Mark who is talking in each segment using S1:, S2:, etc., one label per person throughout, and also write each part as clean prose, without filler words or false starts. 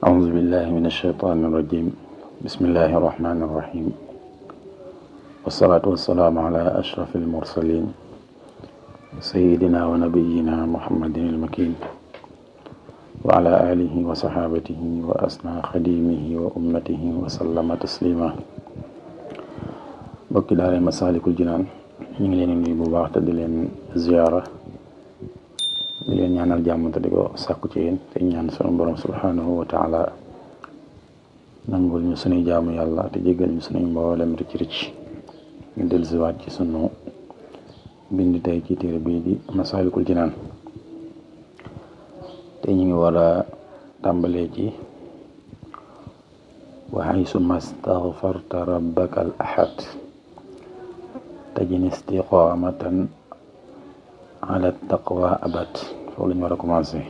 S1: أعوذ بالله من الشيطان الرجيم بسم الله الرحمن الرحيم والصلاة والسلام على أشرف المرسلين سيدنا ونبينا محمد المكين وعلى آله وصحابته وأسنى خديمه وأمته وسلم تسليما bokki daara Masaalikul Jinaan ñu ngi leen di nuyu bu baax te di leen ziyaara di leen ñaanal jàmm te di ko sàkku ci yéen te ñaan sunu borom subhanahu wa taala nangul ñu sunuy jaamu yàlla te jéggal ñu sunuy mboolem rëcc rëcc ñu dellusiwaat ci sunu bind tey ci téere bii di Masaalikul Jinaan te ñu ngi war a tàmbalee ci wa haysu mastaghfarta rabbaka al ahad tajin istiqamatan ala taqwa abad foofu la ñu war a commencé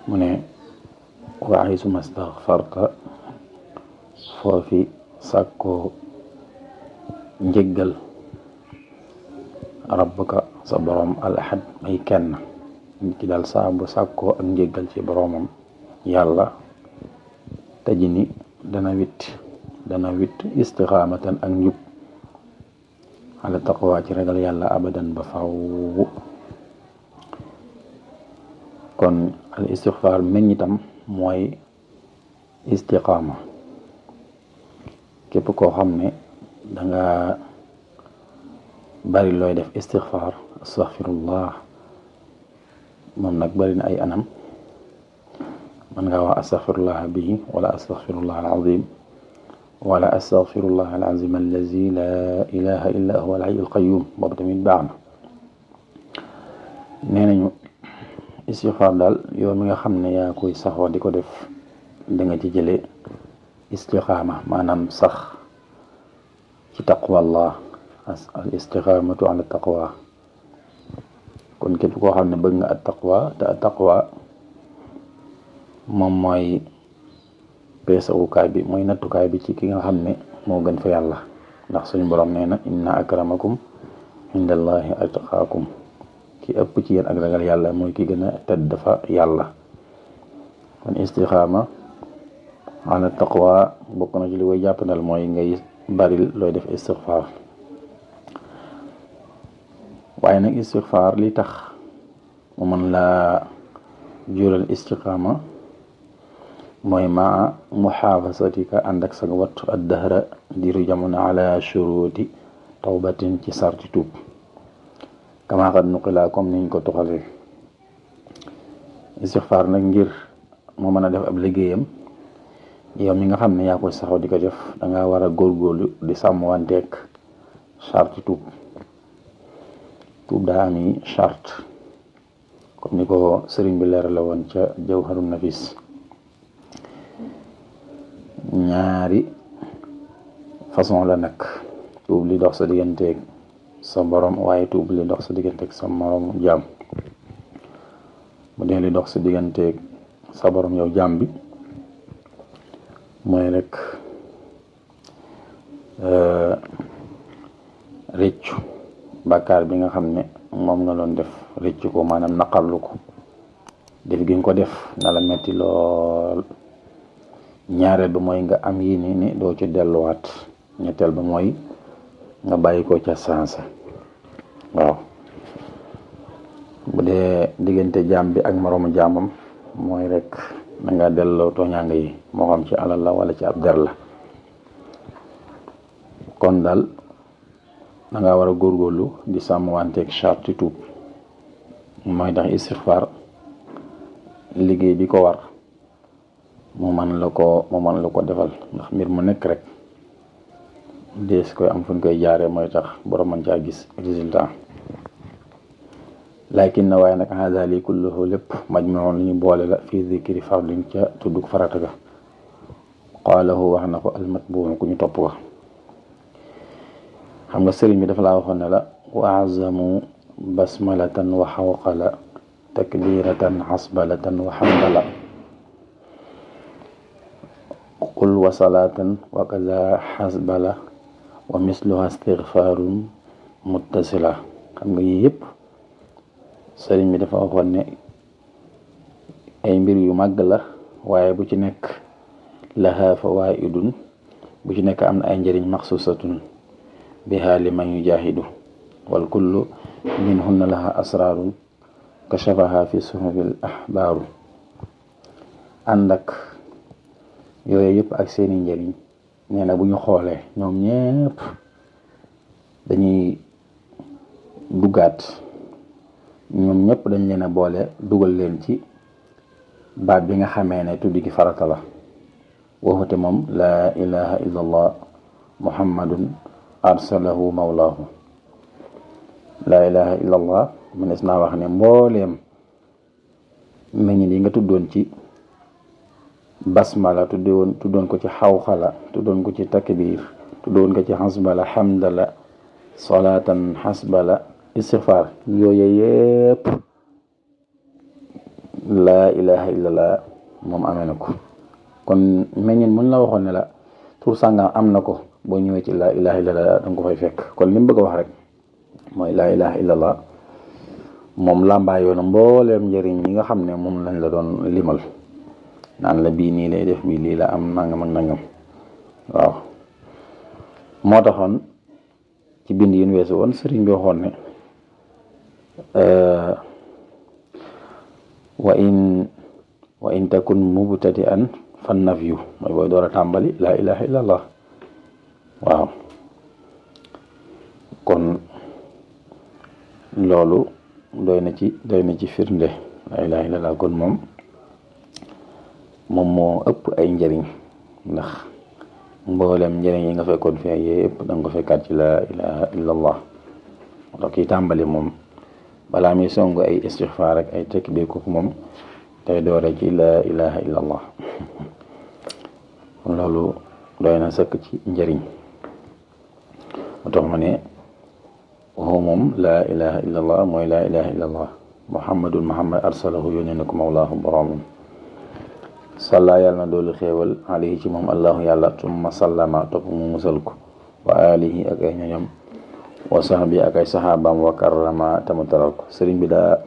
S1: mu ne wa haysu mastaghfarta foofi sàkkoo njëggal rabbaka sa borom al ahad ay kenn nit ki daal saa bu sàkkoo ak njëggal ci boromam yàlla tajini dana wit istiqaamatan ak njub ala taqwa ci ragal yàlla abadan ba faw kon al istixfaar meññitam mooy istiqaama képp koo xam ne danga bari looy def istixfaar astaghfirullah moom nag bari na ay anam man nga wax astaghfirullah bihi wala astaghfirullah alazim wala astaghfirullah alazim allazi la ilaha illa huwa alhayyul qayyum boobu tamit baax na nee nañu istixfaar daal yow mi nga xam ne yaa koy saxoo di ko def da nga ci jële istiqaama maanaam sax ci taqwallah al istiqaamatu ala taqwa kon képp koo xam ne bëgg nga at taqwa te at taqwa moom mooy peesawukaay bi mooy nattukaay bi ci ki nga xam ne moo gën fa yàlla ndax suñu borom nee na inna akramakum indallahi atqaakum ki ëpp ci yéen ak ragal yàlla mooy ki gën a tedd fa yàlla kon istiqaama ala taqwa bokk na ci li koy jàppandal mooy ngay baril looy def istighfar waaye nag istighfar li tax mu mën laa jural istiqaama mooy maa muxaafasatika ànd ak sa wattu ad dahra diiru jamono ala shuruti tawbatin ci sarti tuub kama xad nuqila comme niñ ko toxalee istixfaar nag ngir moo mën a def ab liggéeyam yow mi nga xam ne yaa koy saxoo di ko def danga war a góorgóorlu di sàmmwanteeg sarti tuub daa ami charte comme ni ko sëriñ bi leerala woon ca jawharun nafis ñaari façon la nag tuub li dox sa digganteeg sa borom waaye tuub li dox sa digganteeg sa morom jaam bu dee li dox sa digganteeg sa borom yow jaam bi mooy rek réccu bàkkaar bi nga xam ne moom nga doon def réccu ko maanaam naqarlu ko def gi nga ko def na la metti lool ñaareel ba mooy nga am yi ni doo ci delluwaat ñetteel ba mooy nga bàyyi ko ca sansa waaw bu dee diggante jaam bi ak moroomu jaamam mooy rek na nga delloo tooñaanga yi moo xam ci alal la wala ci ab der la kon daal da nga war a góorgóorlu di sàmm wanteeg charte tuub mooy tax istighfar liggéey bi ko war mu mën la ko defal ndax mbir mu nekk rek dees koy am fu ñu koy jaaree mooy tax borom mën caa gis résultat lakin na waaye nag hada li kulluhu lépp majmuun li ñu boole la fii zikri fardin ca tudduk farata ga qaalahu wax na ko almatbuun ku ñu topp ko xam nga sëriñ bi dafa laa waxoon ne la wa azamu basmalatan wa xawqala takbiratan xasbalatan wa xamdala qul wa salaatan wa kaza xasbala wa misluha istigfaarun muttasila xam nga yii yëpp sëriñ bi dafa waxoon ne ay mbir yu màgg la waaye bu ci nekk laha fawaidun bu ci nekk am na ay njëriñ maxsusatun biha liman yujahidu wal kullu minhunna laha asrarun kashafaha fi suhubil ahbaaru. ànd ak yooyu yëpp ak seeni njëriñ nee na bu ñu xoolee ñoom ñépp dañuy duggaat ñoom ñëpp dañ leen a boole dugal leen ci baat bi nga xamee ne tuddi gi farata la waxute moom laa ilaha illa allah muhammadun arsalahu mawlaahu. laa ilaha illa allah mënees naa wax ne mbooleem meññit yi nga tuddoon ci basmala tuddoon ko ci xawxala tuddoon ko ci takbir tuddoon ko ci xasbala xamdala salaatan xasbala istighfar yooyu yépp laa ilaha illallah moom amee na ko. kon meññeen mën la waxoon ne la tur sàngam am na ko boo ñëwee ci laa ilaha illallah da nga ko fay fekk. kon li mu bëgg a wax rek mooy laa ilaha illallah moom làmbaayoo na mbooleem njëriñ yi nga xam ne moom lañ la doon limal naan la bii nii lay def bii lii la am nangam ak nangam. waaw moo taxoon ci bind yi ñu weesu woon sëriñ bi waxoon ne wa in takun mubtadi an fan nafyu mooy booy door a tàmbali laa ilaha illallah. waaw kon loolu doy na ci firnde laa ilaha illallah. kon moom moo ëpp ay njëriñ ndax mboolem njëriñ yi nga fekkoon fee yëpp da nga ko fekkaat ci laa ilaha illallah. moo tax kii tàmbali moom balaa muy song ay istixfaar ak ay takbir ko moom tey doore ci laa ilaha illallah. kon loolu doy na sëkk ci njëriñ. moo tax ma ne waxu moom laa ilaha illallah mooy laa ilaha illallah muhammadun muhammad arsalahu yónnee na ko mawlaahu boroomam. salla yàlla na doolu xéewal alayhi ci moom allahu yàlla tumma sallama topp mu musal ko wa alihi ak ay ñoñom wa sahbi ak ay saxaabaam wa karrama tamu taral ko. sëriñ bi daa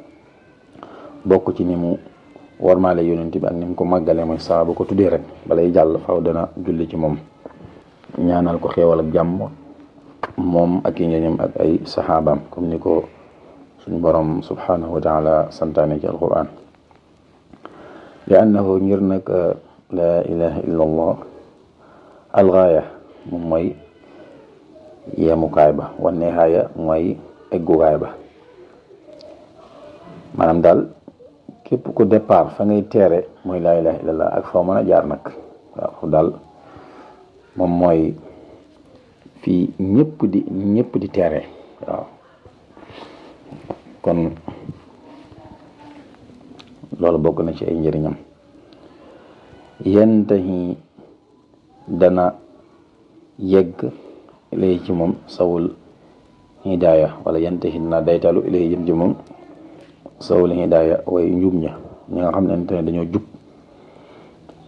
S1: bokk ci ni mu warmaale yonent bi ak ni mu ko màggale mooy saa bu ko tuddee rek balay jàll faw dana julli ci moom ñaanal ko xéewal ak jàmm moom ak i ñoñom ak ay saxaabaam comme ni ko suñ borom subhanahu wa taala santaane ci alquran. li annahu ngir nag laa ilaha illa allah algaaya moom mooy yemukaay ba wa nihaaya mooy eggukaay ba. maanaam daal képp ku départ fa ngay teere mooy laa ilaha illa allah ak foo mën a jaar nag. waaw daal moom mooy fii ñëpp di teere. waaw kon loolu bokk na ci ay njëriñam. yantahi dana yegg ilay ci moom sawul hidaaya wala yantahi dana daytalu ilay jëm ci moom sawul hidaaya way njub ñi nga xam ne dañoo jub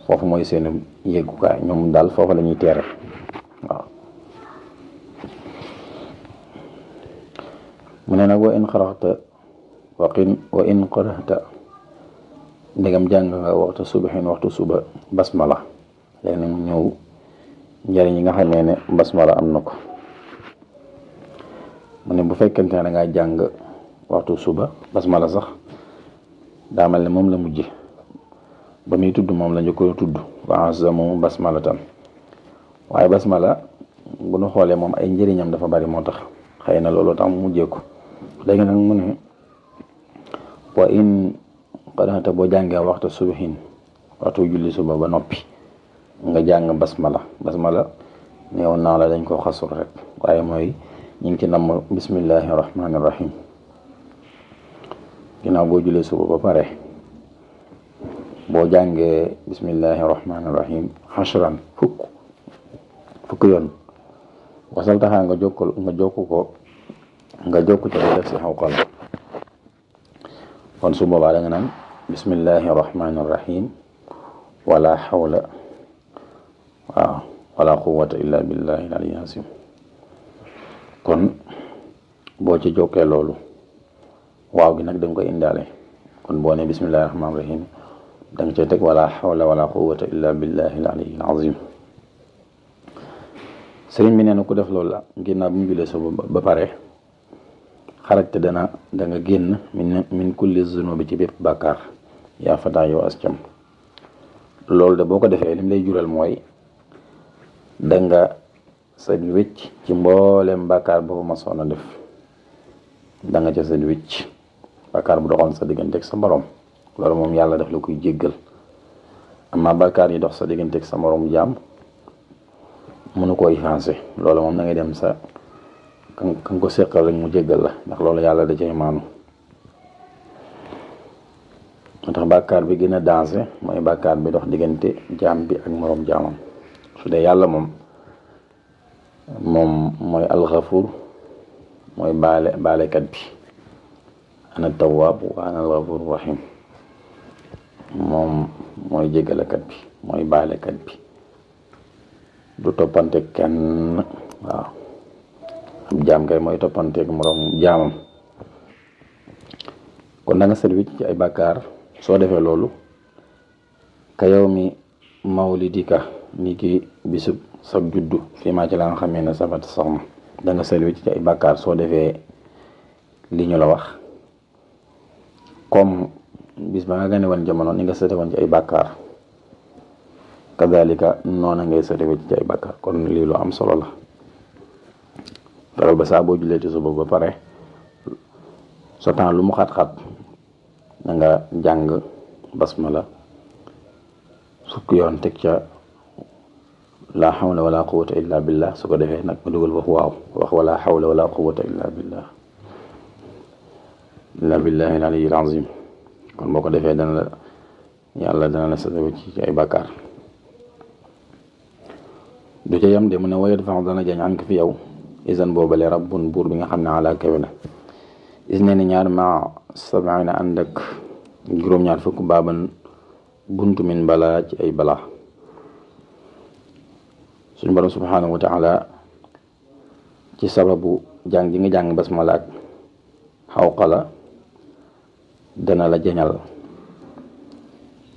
S1: foofu mooy seen yeggukaay ñoom daal foofu la ñuy teere. waaw mu ne nag wa in qara'ta ndegam jàng nga waxtu suba basmala léegi nag mu ñëw njëriñ yi nga xamee ne basmala am na ko. mu ne bu fekkente ne da ngaa jàng waxtu suba basmala sax daa mel ne moom la mujje ba muy tudd moom la njëkkoon tudd wa azamu basmala tam waaye basmala bu ñu xoolee moom ay njëriñam dafa bari moo tax xëy na loolu tax mu mujjee ko. léegi nag mu ne wa in qara'ta boo jàngee waxtu subahin waxtu julli suba ba noppi nga jàng basmala neewoon naa la dañ ko xasur rek waaye mooy ñu ngi ci namm bismillahi rahmaani rahim. ginnaaw boo jullee suba ba pare boo jàngee bismillahi rahmaani rahim xashran fukk yoon wasal taxaa nga jokk ko def si xawqal. kon su boobaa da nga naan bismillahi rahmaani rahim wala xawla wala quwwata illa billahi al-aliyyil azim. kon boo ci jokkee loolu waaw gi nag da nga koy indaale. kon boo ne bismillahi rahmaani rahim da nga cay teg wala hawla wala quwwata illa billahi al-ali al-azim. sëriñ bi nee na ku def loolu la ginnaaw bu mu julee sa ba pare xarajte da nga génn min kulli zunubi ci bépp bàkkaar yaa fataa yow as cam. loolu de boo ko defee lim lay jural mooy da nga set wécc ci mbooleem bàkkaar boobu ma soon a def, da nga ca set wécc bàkkaar bu doxoon sa digganteeg sa borom, loolu moom yàlla daf la koy jéggal. amma bàkkaar yi dox sa digganteeg sa morom jaam mënu koo effacé, loolu moom da ngay dem sa kan ko seqal rek mu jéggal la, ndax loolu yàlla da cay maanu. moo tax bàkkaar bi gën a dansé mooy bàkkaar bi dox diggante jaam bi ak morom jaamam. su dee yàlla moom mooy alxafur, mooy baalekat bi, ana tawwaab wa ana alxafur rahim. moom mooy jéggalekat bi, mooy baalekat bi, du toppante kenn. waaw ab jaam kay mooy toppanteeg morom jaamam. kon da nga set wicc ci ay bàkkaar soo defee loolu. ka yow mi mawlidika ni ki bisub sa juddu fii maa ci la nga xamee ne sabat soxna. da nga set wicc ci ay bàkkaar soo defee li ñu la wax, comme bis ba nga gane woon jamono ni nga sete woon ci ay bàkkaar, kadalika noona ngay sete wicc ci ay bàkkaar. kon lii lu am solo la. feral ba saa boo jullee ci suba ba pare sa temps lu mu xat-xat da nga jàng basmala fukki yoon teg ca la hawla wala quwwata illa billah. su ko defee nag nga dugal wax wala hawla wala quwwata illa billahi al-aliyyil azim. kon boo ko defee yàlla dana la sete ci ay bàkkaar. du ca yam de mu ne wayet fa dana jañ an ko fi yow isan boobale rabbun buur bi nga xam ne ala kawe na. is ne ni ñaar ma sabaina ànd ak juróom-ñaar fukk baaban buntu min balaa ci ay balaa. suñu borom subhanahu wa taala ci sababu jàng ji nga jàng basmala ak xawqala dana la jañal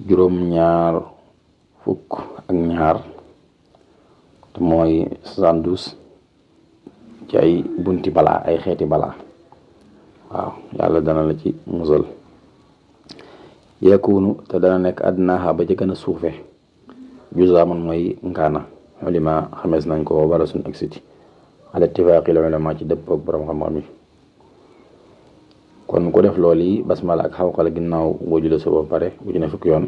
S1: juróom-ñaar fukk ak ñaar te mooy 72 ci ay bunti balaa, ay xeeti balaa. waaw yàlla dana la ci musal. yakunu te dana nekk adnaaha ba ca gën a suufe juzaamun mooy ngaana ulima xamees nañ ko bara suñ agsiti ala ittifaaqil ulama ci dëpp ak borom xam-xam yi. kon ku def loolu yi basmala ak xawqala ginnaaw boo julee sa ba pare bu ci ne fukki yoon,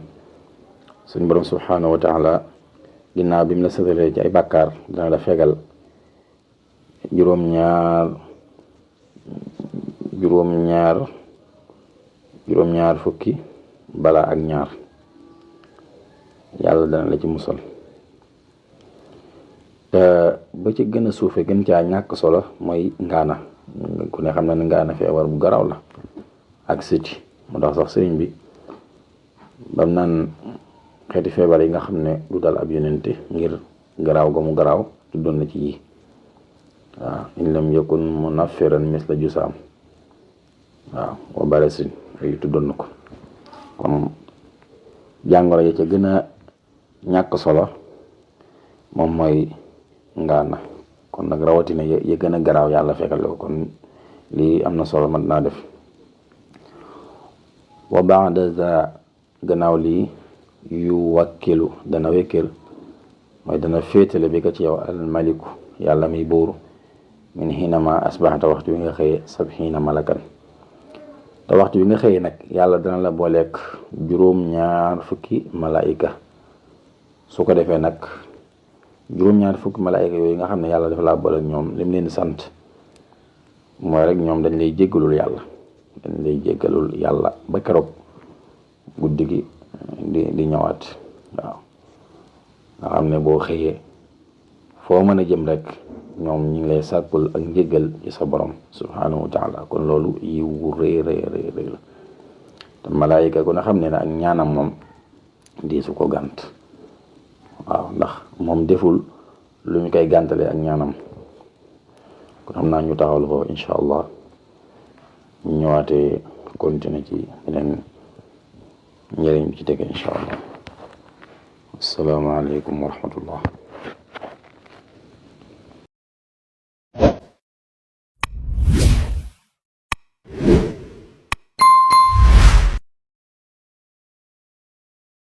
S1: suñ borom subhanahu wa taala ginnaaw bi mu la setalee ci ay bàkkaar dana la fegal juróom-ñaar fukki balaa ak ñaar. yàlla dana la ci musal. te ba ci gën a suufe gën caa ñàkk solo mooy ngaana. ku ne xam na ne ngaana feebar bu garaw la ak siti. mu tax sax sëriñ bi bam naan xeeti feebar yi nga xam ne du dal ab yonente ngir garaaw ga mu garaaw tuddoon na ci yi. waaw in lam yakun munaffiran misla jusaam. waaw wa barasin yooyu tuddoon na ko. kon jàngoro yi ca gën a ñàkk solo moom mooy ngaana. kon nag rawatina ya gën a garaaw yàlla fekkal ko. kon lii am na solo mat naa def. wa ba'da za gannaaw lii yu wakkilu dana wekkil mooy dana féetale bi ko ci yow al maliku yàlla muy buur min xiinama asbaxta waxtu wi nga xëye sabxiina malakan. te waxtu wi nga xëyee nag yàlla dana la booleek juróom-ñaar fukki malaayika. su ko defee nag juróom-ñaar fukki malaayika yooyu nga xam ne yàlla dafa laa booleek ñoom lim leen di sant mooy rek ñoom dañ lay jéggalul yàlla ba keroog guddi gi di ñëwaat. waaw nga xam ne boo xëyee foo mën a jëm rek ñoom ñi ngi lay sàkkul ak njéggal ci sa borom subhanahu wa taala. kon loolu yiwu rëy la. te malaayika ku ne xam ne ak ñaanam moom di su ko gànt. waaw ndax moom deful lu ñu koy gàntale ak ñaanam. kon xam naa ñu taxawal ko incha allah ñu ñëwaatee continuer ci beneen njëriñ bi ci tege incha allah. asalaamaaleykum wa rahmatullah.